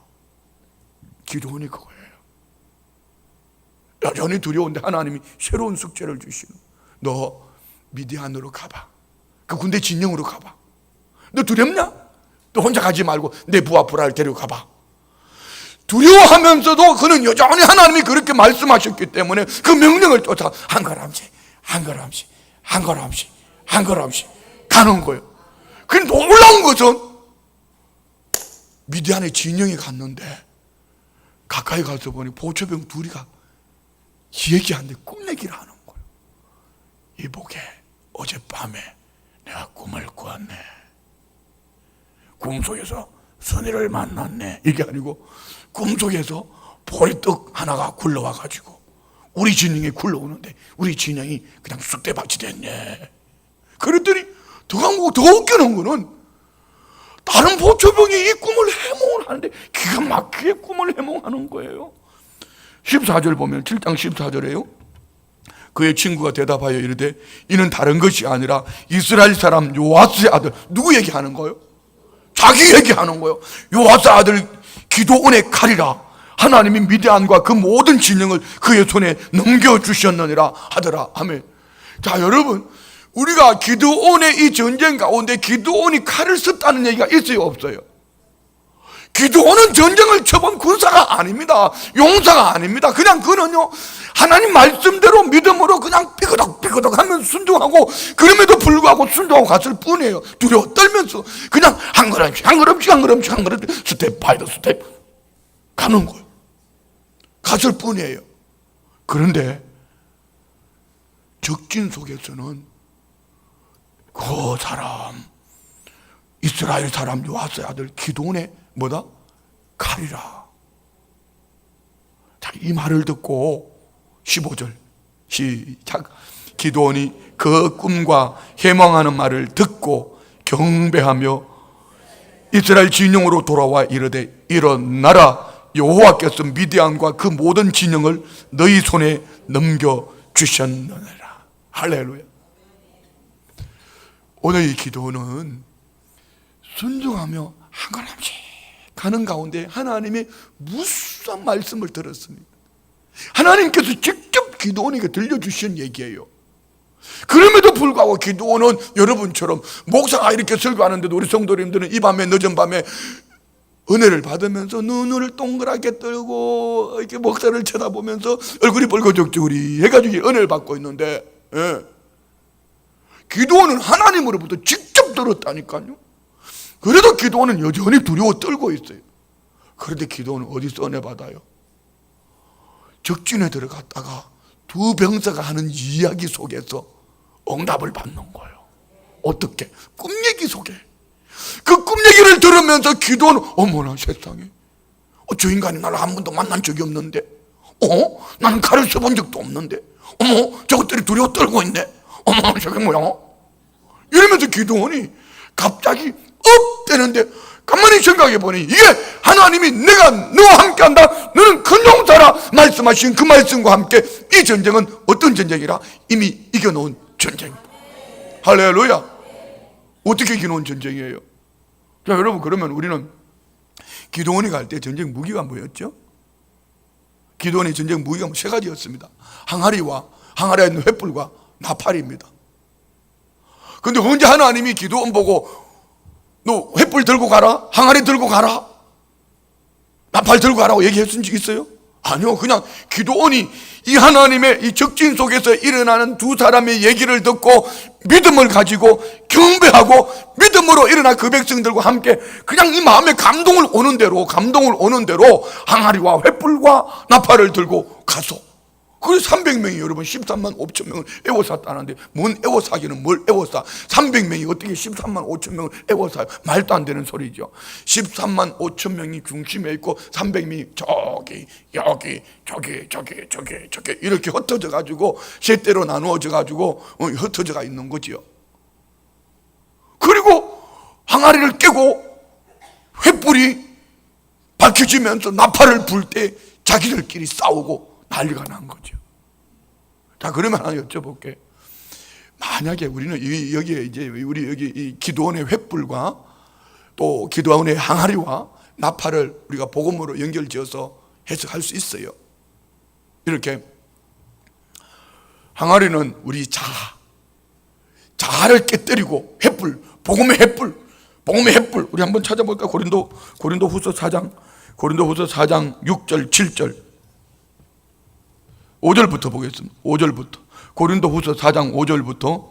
기도원이 그거예요. 여전히 두려운데 하나님이 새로운 숙제를 주시는. 너 미디안으로 가봐. 그 군대 진영으로 가봐. 너 두렵냐? 너 혼자 가지 말고 내 부하 부라를 데리고 가봐. 두려워하면서도 그는 여전히 하나님이 그렇게 말씀하셨기 때문에 그 명령을 쫓아 한 걸음씩 한 걸음씩 한 걸음씩 한 걸음씩 가는 거예요. 근데 놀라운 것은 미디안의 진영에 갔는데 가까이 가서 보니 보초병 둘이가 얘기하는데 꿈 얘기를 하는 거예요. 이보게 어젯밤에 내가 꿈을 꾸었네. 꿈속에서 선의를 만났네. 이게 아니고 꿈속에서 보리떡 하나가 굴러와가지고 우리 진영에 굴러오는데 우리 진영이 그냥 쑥대밭이 됐네. 그랬더니 더 웃기는 거는 다른 보초병이 이 꿈을 해몽을 하는데 기가 막히게 꿈을 해몽하는 거예요. 14절 보면 7장 14절에요. 그의 친구가 대답하여 이르되 이는 다른 것이 아니라 이스라엘 사람 요아스의 아들. 누구 얘기하는 거예요? 자기 얘기하는 거예요. 요아스 아들 기드온의 칼이라 하나님이 미디안과 그 모든 진영을 그의 손에 넘겨주셨느니라 하더라. 아멘. 자 여러분, 우리가 기드온의 이 전쟁 가운데 기드온이 칼을 썼다는 얘기가 있어요 없어요? 기드온은 전쟁을 쳐본 군사가 아닙니다. 용사가 아닙니다. 그냥 그는요 하나님 말씀대로 믿음으로 그냥 삐그덕 하면서 순종하고 그럼에도 불구하고 순종하고 갔을 뿐이에요. 두려워 떨면서 그냥 한 걸음씩 스텝 바이 더 스텝 가는 거예요. 갔을 뿐이에요. 그런데 적진 속에서는 그 사람 이스라엘 사람 요아스의 아들 기드온의 뭐다? 칼이라. 자, 이 말을 듣고 15절 시작. 기드온이 그 꿈과 해몽하는 말을 듣고 경배하며 이스라엘 진영으로 돌아와 이르되 일어나라. 여호와께서 미디안과 그 모든 진영을 너희 손에 넘겨주셨느니라. 할렐루야. 오늘 이 기도는 순종하며 한 걸음씩 가는 가운데 하나님의 무수한 말씀을 들었습니다. 하나님께서 직접 기드온에게 들려주신 얘기예요. 그럼에도 불구하고 기드온은 여러분처럼 목사가 이렇게 설교하는데도 우리 성도님들은 이 밤에 늦은 밤에 은혜를 받으면서 눈을 동그랗게 뜨고 이렇게 목사를 쳐다보면서 얼굴이 벌거적거리 해가지고 은혜를 받고 있는데, 예. 기드온은 하나님으로부터 직접 들었다니까요. 그래도 기드온은 여전히 두려워 떨고 있어요. 그런데 기드온은 어디서 은혜 받아요? 적진에 들어갔다가 두 병사가 하는 이야기 속에서 응답을 받는 거예요. 어떻게? 꿈 얘기 속에. 그 꿈 얘기를 들으면서 기드온은 어머나 세상에, 저 인간이 나를 한 번도 만난 적이 없는데, 나는 칼을 써본 적도 없는데, 저것들이 두려워 떨고 있네. 저게 뭐야? 이러면서 기드온이 갑자기 되는데 가만히 생각해 보니 이게 하나님이 내가 너와 함께 한다, 너는 큰 용사라 말씀하신 그 말씀과 함께 이 전쟁은 어떤 전쟁이라? 이미 이겨놓은 전쟁. 할렐루야. 어떻게 이겨놓은 전쟁이에요? 자 여러분, 그러면 우리는 기드온이 갈 때 전쟁 무기가 뭐였죠? 기드온의 전쟁 무기가 세 가지였습니다. 항아리와 항아리에 있는 횃불과 나팔입니다. 근데 언제 하나님이 기드온 보고 너 횃불 들고 가라, 항아리 들고 가라, 나팔 들고 가라고 얘기했은 적 있어요? 아니요, 그냥 기드온이 이 하나님의 이 적진 속에서 일어나는 두 사람의 얘기를 듣고 믿음을 가지고 경배하고 믿음으로 일어나 그 백성들과 함께 그냥 이 마음에 감동을 오는 대로 항아리와 횃불과 나팔을 들고 가서, 그래서 300명이 여러분 13만 5천 명을 애워쌌다는데, 뭔 애워싸기는 뭘 애워싸. 300명이 어떻게 13만 5천 명을 애워싸요? 말도 안 되는 소리죠. 13만 5천 명이 중심에 있고 300명이 저기 여기 저기 이렇게 흩어져 가지고 셋대로 나누어져 가지고 흩어져가 있는 거지요. 그리고 항아리를 깨고 횃불이 밝혀지면서 나팔을 불 때 자기들끼리 싸우고 난리가 난 거죠. 자, 그러면 하나 여쭤볼게. 만약에 우리는 여기에 이제 우리 여기 이 기드온의 횃불과 또 기드온의 항아리와 나팔을 우리가 복음으로 연결지어서 해석할 수 있어요. 이렇게 항아리는 우리 자아를 깨뜨리고, 횃불, 복음의 횃불 우리 한번 찾아볼까? 고린도후서 4장 6절 7절 5절부터 보겠습니다. 5절부터. 고린도후서 4장 5절부터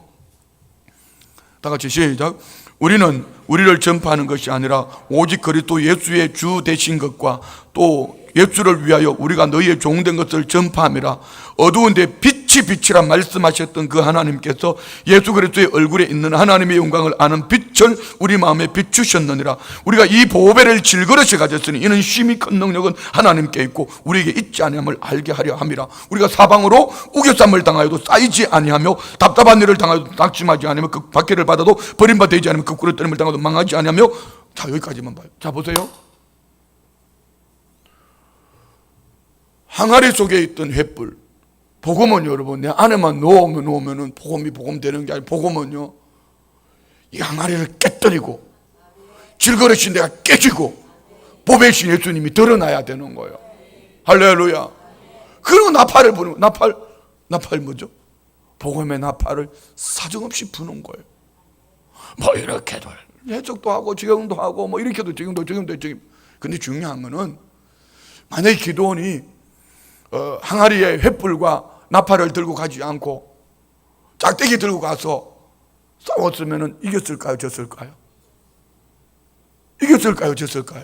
다 같이 시작. 우리는 우리를 전파하는 것이 아니라 오직 그리스도 예수의 주 되신 것과 또 예수를 위하여 우리가 너희의 종된 것을 전파함이라. 어두운데 빛이라 말씀하셨던 그 하나님께서 예수 그리스도의 얼굴에 있는 하나님의 영광을 아는 빛을 우리 마음에 비추셨느니라. 우리가 이 보배를 질그릇이 가졌으니 이는 심히 큰 능력은 하나님께 있고 우리에게 있지 아니함을 알게 하려 함이라. 우리가 사방으로 우겨쌈을 당하여도 쌓이지 아니하며 답답한 일을 당하여도 낙심하지 아니하며 그 박해를 받아도 버림받지 아니하며 그 꿀을 때림을 당하여도 망하지 아니하며. 자, 여기까지만 봐요. 자, 보세요. 항아리 속에 있던 횃불, 복음은 여러분 내 안에만 놓으면은 복음 되는 게 아니고, 복음은요 이 항아리를 깨뜨리고 질그릇이 내가 깨지고 보배신 예수님이 드러나야 되는 거예요. 할렐루야. 그리고 나팔을 부는, 나팔 뭐죠? 복음의 나팔을 사정없이 부는 거예요. 뭐 이렇게도 해석도 하고 지경도 하고 뭐 이렇게도 지경도. 근데 중요한 거는 만약에 기드온이 항아리에 횃불과 나팔을 들고 가지 않고 짝대기 들고 가서 싸웠으면 이겼을까요? 졌을까요? 졌을까요?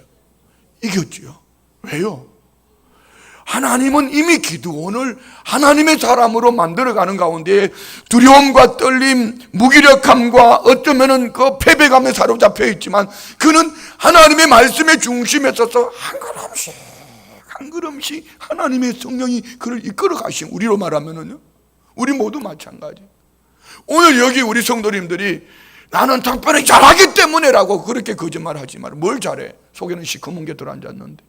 이겼지요. 왜요? 하나님은 이미 기드온을 하나님의 사람으로 만들어가는 가운데 두려움과 떨림, 무기력함과 어쩌면은 그 패배감에 사로잡혀 있지만 그는 하나님의 말씀의 중심에 서서 한 걸음씩 하나님의 성령이 그를 이끌어 가신, 우리로 말하면은요, 우리 모두 마찬가지. 오늘 여기 우리 성도님들이 나는 특별히 잘하기 때문에라고 그렇게 거짓말하지 마라. 뭘 잘해? 속에는 시커먼 게 들어앉았는데.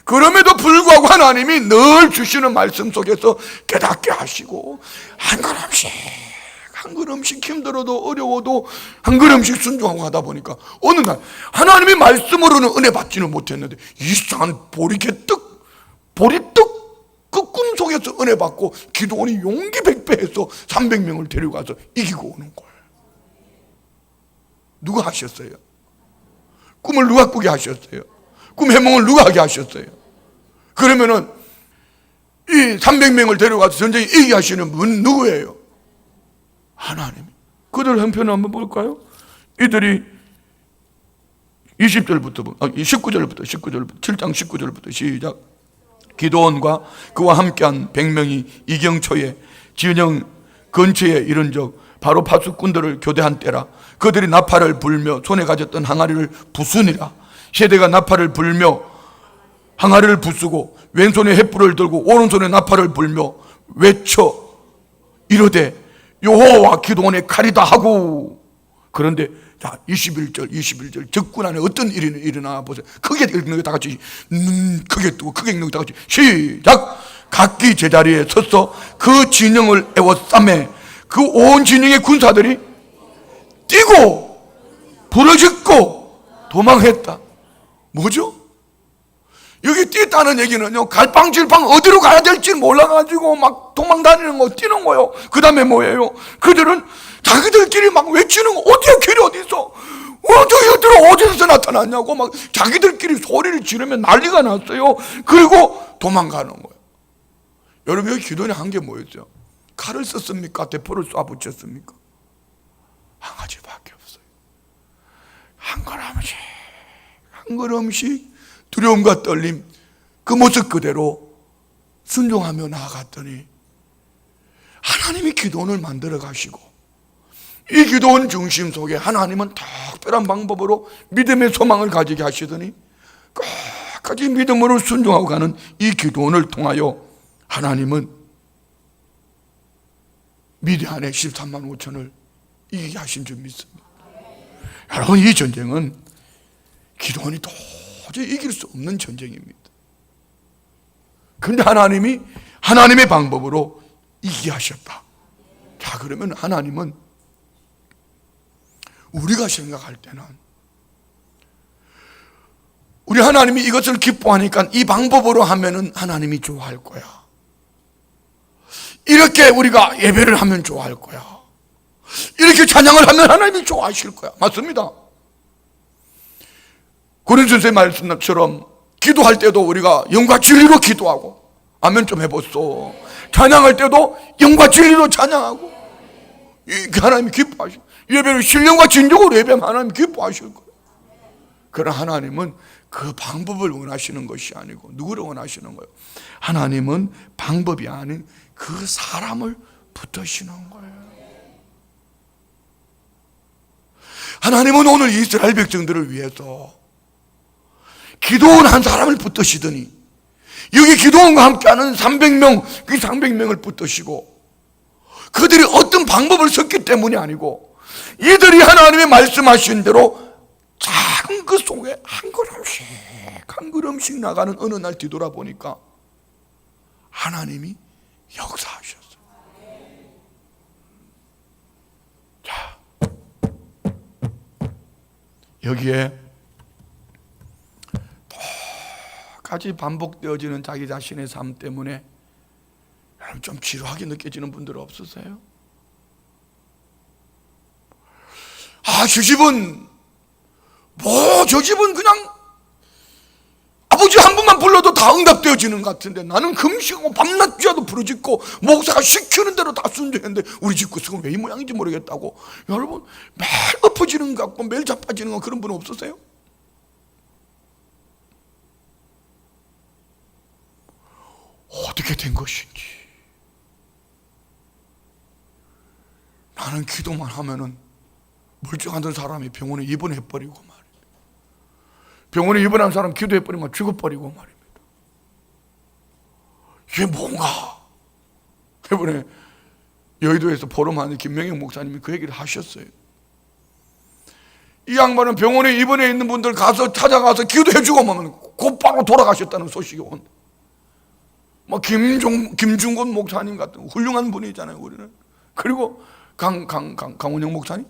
그럼에도 불구하고 하나님이 늘 주시는 말씀 속에서 깨닫게 하시고 한 걸음씩 힘들어도 어려워도 한 걸음씩 순종하고 하다 보니까 어느 날 하나님의 말씀으로는 은혜 받지는 못했는데 이상한 보리떡 그 꿈 속에서 은혜 받고 기드온이 용기 백배해서 300명을 데려가서 이기고 오는 거예요. 누가 하셨어요? 꿈을 누가 꾸게 하셨어요? 꿈 해몽을 누가 하게 하셨어요? 그러면은 이 300명을 데려가서 전쟁에 이기게 하시는 분 누구예요? 하나님. 그들 형편을 한번 볼까요? 이들이 19절부터 7장 19절부터 시작. 기드온과 그와 함께한 100명이 이경초에 진영 근처에 이른적 바로 파수꾼들을 교대한 때라. 그들이 나팔을 불며 손에 가졌던 항아리를 부수니라. 세대가 나팔을 불며 항아리를 부수고 왼손에 횃불을 들고 오른손에 나팔을 불며 외쳐 이르되 여호와 기드온의 칼이다 하고. 그런데 자 21절 적군 안에 어떤 일이 일어나 보세요. 크게 읽는 거 다 같이 크게 뜨고 크게 읽는 거 다 같이 시작. 각기 제자리에 서서 그 진영을 에워싸매 그 온 진영의 군사들이 뛰고 부러졌고 도망했다. 뭐죠? 여기 뛰었다는 얘기는요, 갈팡질팡 어디로 가야 될지 몰라가지고 막 도망다니는 거, 뛰는 거요. 그 다음에 뭐예요? 그들은 자기들끼리 막 외치는 거, 어디야 길이 어디 있어? 어디 너는 어디서 나타났냐고 막 자기들끼리 소리를 지르면 난리가 났어요. 그리고 도망가는 거예요. 여러분, 여기 기도원이 한 게 뭐였죠? 칼을 썼습니까? 대포를 쏴 붙였습니까? 한 가지밖에 없어요. 한 걸음씩, 한 걸음씩 두려움과 떨림, 그 모습 그대로 순종하며 나아갔더니 하나님이 기도원을 만들어 가시고, 이 기도원 중심 속에 하나님은 특별한 방법으로 믿음의 소망을 가지게 하시더니 끝까지 믿음으로 순종하고 가는 이 기도원을 통하여 하나님은 미디안의 13만 5천을 이기게 하신 줄 믿습니다. 여러분, 이 전쟁은 기도원이 도저히 이길 수 없는 전쟁입니다. 그런데 하나님이 하나님의 방법으로 이기게 하셨다. 자, 그러면 하나님은 우리가 생각할 때는, 우리 하나님이 이것을 기뻐하니까 이 방법으로 하면은 하나님이 좋아할 거야. 이렇게 우리가 예배를 하면 좋아할 거야. 이렇게 찬양을 하면 하나님이 좋아하실 거야. 맞습니다. 고린도전서의 말씀처럼 기도할 때도 우리가 영과 진리로 기도하고, 아멘 좀 해보소. 찬양할 때도 영과 진리로 찬양하고, 하나님이 기뻐하시고, 예배를 신령과 진정으로 예배하면 하나님이 기뻐하실 거예요. 그러나 하나님은 그 방법을 원하시는 것이 아니고 누구를 원하시는 거예요? 하나님은 방법이 아닌 그 사람을 붙드시는 거예요. 하나님은 오늘 이스라엘 백성들을 위해서 기도원 한 사람을 붙드시더니, 여기 기도원과 함께하는 300명, 그 300명을 붙드시고, 그들이 어떤 방법을 썼기 때문이 아니고 이들이 하나님의 말씀하신 대로 작은 그 속에 한 걸음씩 한 걸음씩 나가는 어느 날 뒤돌아보니까 하나님이 역사하셨어요. 자, 여기에 똑같이 반복되어지는 자기 자신의 삶 때문에 좀 지루하게 느껴지는 분들 없으세요? 아, 저 집은 저 집은 그냥 아버지 한 분만 불러도 다 응답되어지는 것 같은데, 나는 금식하고 밤낮 쥐어도 부르짖고 목사가 시키는 대로 다 순종했는데 우리 집 구석은 왜 이 모양인지 모르겠다고. 여러분, 매일 엎어지는 것 같고 매일 자빠지는 것, 그런 분 없으세요? 어떻게 된 것인지. 나는 기도만 하면은 멀쩡하던 사람이 병원에 입원해버리고 말입니다. 병원에 입원한 사람 기도해버리면 죽어버리고 말입니다. 이게 뭔가. 이번에 여의도에서 포럼하는 김명영 목사님이 그 얘기를 하셨어요. 이 양반은 병원에 입원해 있는 분들 가서 찾아가서 기도해주고 면 곧바로 돌아가셨다는 소식이 온. 김중곤 목사님 같은 훌륭한 분이잖아요, 우리는. 그리고 강원영 목사님,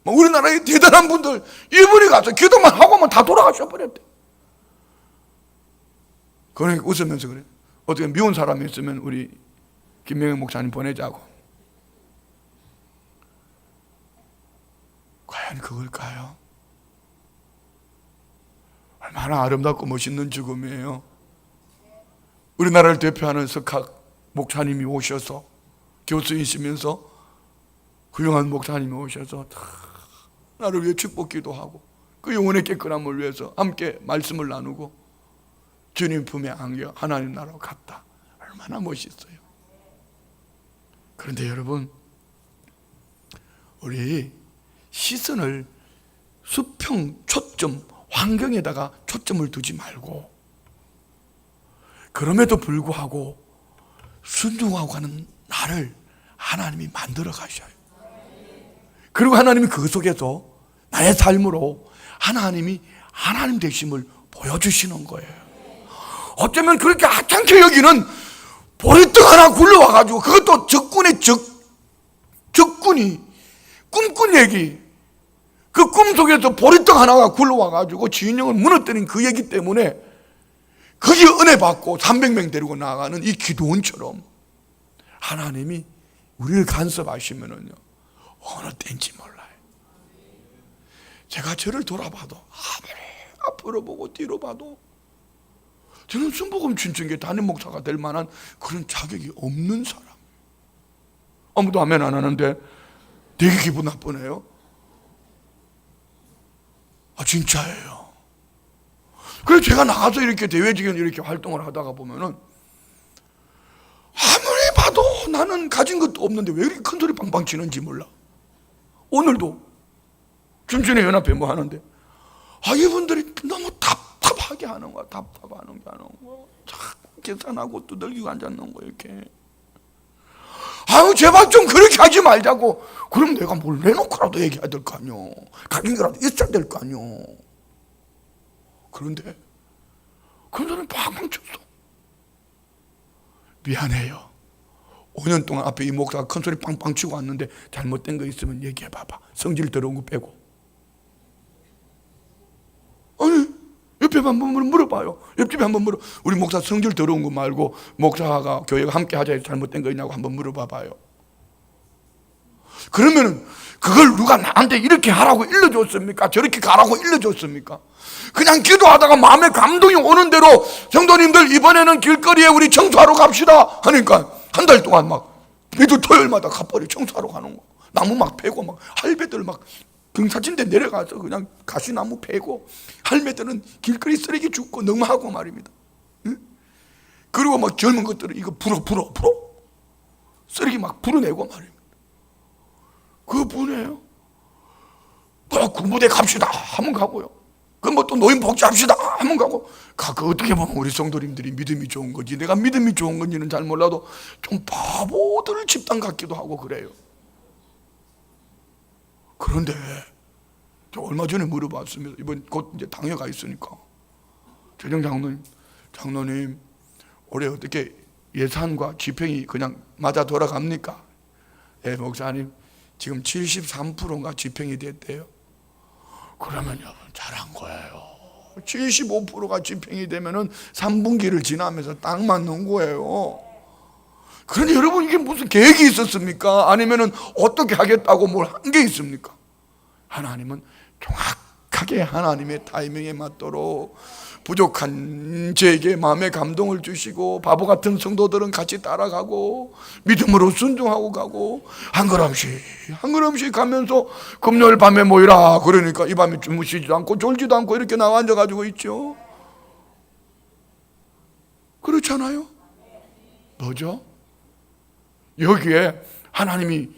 우리나라의 대단한 분들 이분이 가서 기도만 하고만 다 돌아가셔 버렸대. 그러니까 웃으면서 그래. 어떻게 미운 사람이 있으면 우리 김명현 목사님 보내자고. 과연 그걸까요? 얼마나 아름답고 멋있는 죽음이에요. 우리나라를 대표하는 석학 목사님이 오셔서, 교수이시면서 훌륭한 목사님이 오셔서 나를 위해 축복기도 하고 그 영혼의 깨끗함을 위해서 함께 말씀을 나누고 주님 품에 안겨 하나님 나라로 갔다. 얼마나 멋있어요. 그런데 여러분, 우리 시선을 수평, 초점, 환경에다가 초점을 두지 말고, 그럼에도 불구하고 순종하고 가는 나를 하나님이 만들어 가셔요. 그리고 하나님이 그 속에서 나의 삶으로 하나님이 하나님 되심을 보여주시는 거예요. 어쩌면 그렇게 하찮게 여기는 보리떡 하나 굴러와가지고, 그것도 적군의 적군이 꿈꾼 얘기, 그 꿈 속에서 보리떡 하나가 굴러와가지고 주인형을 무너뜨린 그 얘기 때문에 거기 은혜 받고 300명 데리고 나가는 이 기도원처럼 하나님이 우리를 간섭하시면은요, 어느 때인지 몰라요. 제가 저를 돌아봐도 아무리 앞으로 보고 뒤로 봐도 저는 순복음 춘천교회 담임 목사가 될 만한 그런 자격이 없는 사람. 아무도 아멘 안 하는데 되게 기분 나쁘네요. 진짜예요. 그래서 제가 나가서 이렇게 대외적인 이렇게 활동을 하다가 보면은 아무리 봐도 나는 가진 것도 없는데 왜 이렇게 큰 소리 빵빵 치는지 몰라. 오늘도 춘천의 연합회 뭐 하는데 이분들이 너무 답답하게 하는 거야. 답답하는 게 하는 거야. 자꾸 계산하고 두들기고 앉았는 거야 이렇게. 제발 좀 그렇게 하지 말자고. 그럼 내가 뭘 내놓고라도 얘기해야 될 거 아니요. 가진 거라도 있어야 될 거 아니요. 그런데 그 사람이 팡팡 쳤어. 미안해요. 5년 동안 앞에 이 목사가 큰 소리 빵빵 치고 왔는데 잘못된 거 있으면 얘기해 봐봐. 성질 더러운 거 빼고. 아니 옆에 한번 물어봐요. 옆집에 한번 우리 목사 성질 더러운 거 말고 목사가 교회가 함께 하자 해서 잘못된 거 있냐고 한번 물어봐봐요. 그러면은 그걸 누가 나한테 이렇게 하라고 일러줬습니까? 저렇게 가라고 일러줬습니까? 그냥 기도하다가 마음에 감동이 오는 대로 성도님들 이번에는 길거리에 우리 청소하러 갑시다 하니까 한 달 동안 막 매주 토요일마다 갓벌이 청소하러 가는 거. 나무 막 패고 막 할배들 막 경사진데 내려가서 그냥 가시나무 패고 할매들은 길거리 쓰레기 줍고 너무하고 말입니다. 응? 그리고 막 젊은 것들은 이거 불어 쓰레기 막 불어내고 말입니다. 그거 분해요. 군부대 갑시다 하면 가고요. 그럼 뭐 또 노인 복지합시다 하면 가고. 그 어떻게 보면 우리 성도님들이 믿음이 좋은 건지 내가 믿음이 좋은 건지는 잘 몰라도 좀 바보들 집단 같기도 하고 그래요. 그런데 얼마 전에 물어봤습니다. 이번 곧 이제 당회가 있으니까 재정 장로님 올해 어떻게 예산과 집행이 그냥 맞아 돌아갑니까? 예, 목사님 지금 73%가 집행이 됐대요. 그러면 여러분 잘한 거예요. 75%가 집행이 되면은 3분기를 지나면서 딱 맞는 거예요. 그런데 여러분 이게 무슨 계획이 있었습니까? 아니면은 어떻게 하겠다고 뭘 한 게 있습니까? 하나님은 정확하게 하나님의 타이밍에 맞도록 부족한 저에게 마음의 감동을 주시고 바보 같은 성도들은 같이 따라가고 믿음으로 순종하고 가고 한 걸음씩 가면서 금요일 밤에 모이라 그러니까 이 밤에 주무시지도 않고 졸지도 않고 이렇게 나와 앉아가지고 있죠. 그렇잖아요. 뭐죠? 여기에 하나님이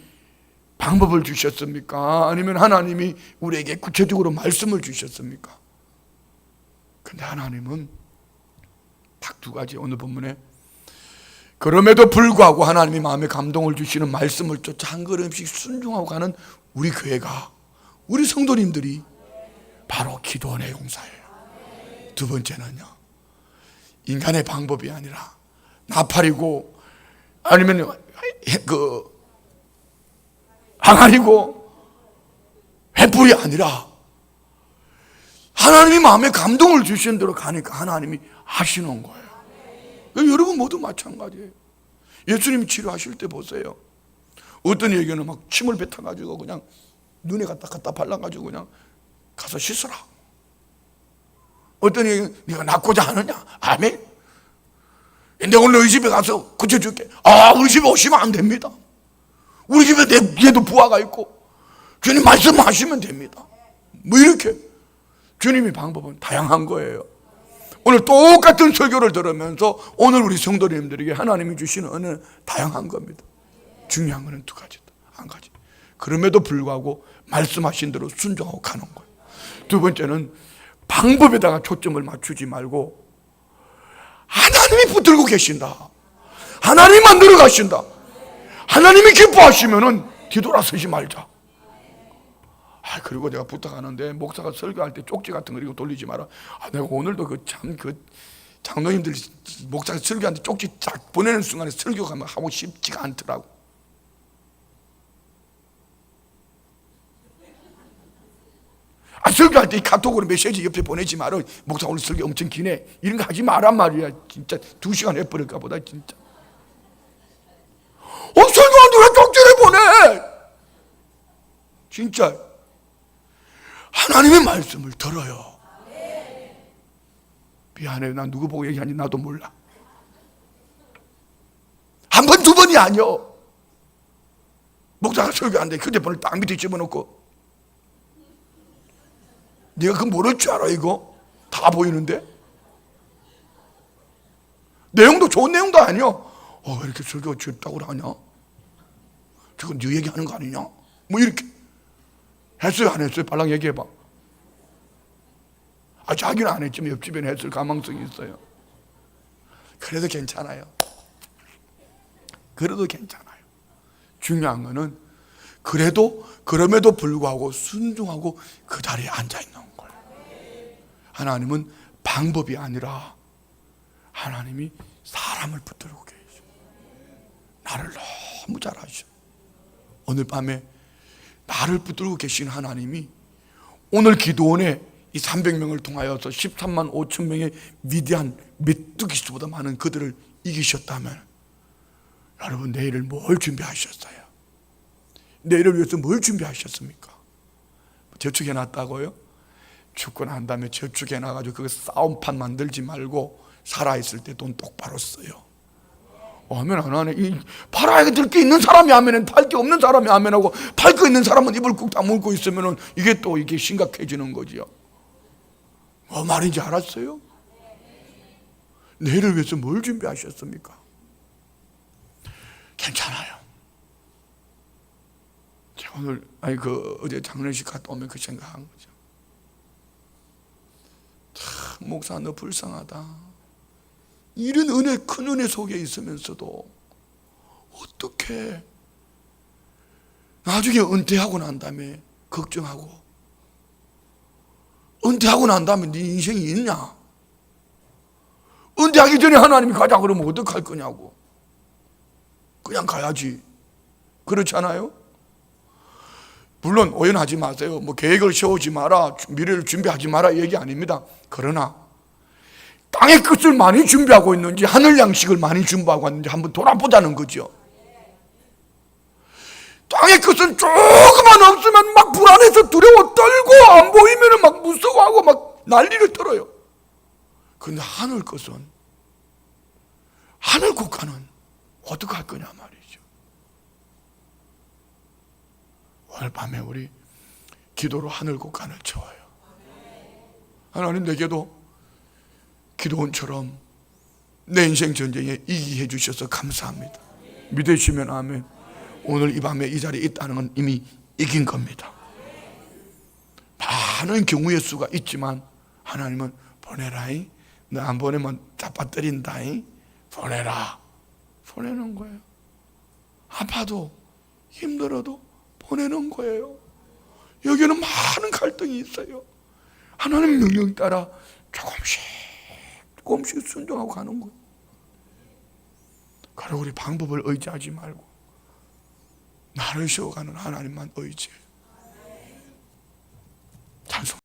방법을 주셨습니까? 아니면 하나님이 우리에게 구체적으로 말씀을 주셨습니까? 근데 하나님은 딱 두 가지 오늘 본문에 그럼에도 불구하고 하나님이 마음에 감동을 주시는 말씀을 쫓아 한 걸음씩 순종하고 가는 우리 교회가 우리 성도님들이 바로 기도원의 용사예요. 두 번째는요, 인간의 방법이 아니라 나팔이고 아니면 항아리고 횃불이 아니라 하나님이 마음에 감동을 주시는 대로 가니까 하나님이 하시는 거예요. 여러분 모두 마찬가지예요. 예수님 치료하실 때 보세요. 어떤 얘기는 막 침을 뱉어가지고 그냥 눈에 갖다 발라가지고 그냥 가서 씻어라. 어떤 얘기는 네가 낫고자 하느냐? 아멘. 근데 오늘 너희 집에 가서 고쳐줄게. 우리 집에 오시면 안 됩니다. 우리 집에 얘도 부하가 있고 주님 말씀하시면 됩니다. 뭐 이렇게 주님의 방법은 다양한 거예요. 오늘 똑같은 설교를 들으면서 오늘 우리 성도님들에게 하나님이 주시는 은혜는 다양한 겁니다. 중요한 거는 두 가지다. 한 가지. 그럼에도 불구하고 말씀하신 대로 순종하고 가는 거예요. 두 번째는 방법에다가 초점을 맞추지 말고 하나님이 붙들고 계신다. 하나님이 만들어 가신다. 하나님이 기뻐하시면은 뒤돌아서지 말자. 그리고 내가 부탁하는데 목사가 설교할 때 쪽지 같은 거 이거 돌리지 마라. 내가 오늘도 그 장로님들 목사가 설교하는데 쪽지 쫙 보내는 순간에 설교가 하고 싶지가 않더라고. 설교할 때 이 카톡으로 메시지 옆에 보내지 마라. 목사 오늘 설교 엄청 기네. 이런 거 하지 마란 말이야. 진짜 2시간 해버릴까 보다 진짜. 설교하는데 왜 쪽지를 보내? 진짜. 하나님의 말씀을 들어요. 미안해요. 나 누구 보고 얘기하는지 나도 몰라. 한 번, 두 번이 아니요. 목사가 설교하는데 휴대폰을 딱 밑에 집어넣고, 네가 그거 모를 줄 알아? 이거 다 보이는데? 내용도 좋은 내용도 아니요. 왜 이렇게 설교가 쉽다고 하냐? 저거 네 얘기하는 거 아니냐? 뭐 이렇게 했어요, 안 했어요? 빨랑 얘기해봐. 자기는 안 했지만 옆집에는 했을 가망성이 있어요. 그래도 괜찮아요. 그래도 괜찮아요. 중요한 거는 그럼에도 불구하고 순종하고 그 자리에 앉아 있는 거예요. 하나님은 방법이 아니라 하나님이 사람을 붙들고 계셔. 나를 너무 잘 아셔. 오늘 밤에 나를 붙들고 계신 하나님이 오늘 기도원에 이 300명을 통하여서 13만 5천 명의 위대한 메뚜기수보다 많은 그들을 이기셨다면 여러분 내일을 뭘 준비하셨어요? 내일을 위해서 뭘 준비하셨습니까? 저축해놨다고요? 죽고 난 다음에 저축해놔가지고 그거 싸움판 만들지 말고 살아있을 때 돈 똑바로 써요. 하면 안 하네. 팔아야 될 게 있는 사람이 하면은, 팔 게 없는 사람이 하면하고, 팔 거 있는 사람은 입을 꾹 다물고 있으면은 이게 또 이게 심각해지는 거지요. 말인지 알았어요? 내일을 위해서 뭘 준비하셨습니까? 괜찮아요. 제가 오늘 어제 장례식 갔다 오면 그 생각한 거죠. 참 목사 너 불쌍하다. 이런 은혜, 큰 은혜 속에 있으면서도 어떻게 나중에 은퇴하고 난 다음에 걱정하고, 은퇴하고 난 다음에 네 인생이 있냐? 은퇴하기 전에 하나님이 가자 그러면 어떡할 거냐고. 그냥 가야지. 그렇지 않아요? 물론 오해하지 마세요. 계획을 세우지 마라, 미래를 준비하지 마라 얘기 아닙니다. 그러나 땅의 끝을 많이 준비하고 있는지, 하늘 양식을 많이 준비하고 있는지 한번 돌아보자는 거죠. 땅의 끝은 조금만 없으면 막 불안해서 두려워 떨고, 안 보이면 막 무서워하고 막 난리를 떨어요. 그런데 하늘 것은, 하늘 국가는 어떻게 할 거냐 말이죠. 오늘 밤에 우리 기도로 하늘 국간을 채워요. 하나님 내게도 기도원처럼 내 인생 전쟁에 이기게 해주셔서 감사합니다. 믿으시면 아멘. 오늘 이 밤에 이 자리에 있다는 건 이미 이긴 겁니다. 많은 경우의 수가 있지만 하나님은 보내라잉. 너 안 보내면 잡아뜨린다잉. 보내라. 보내는 거예요. 아파도 힘들어도 보내는 거예요. 여기는 많은 갈등이 있어요. 하나님 명령 따라 조금씩 순종하고 가는 거예요. 그리고 우리 방법을 의지하지 말고 나를 세워가는 하나님만 의지해요.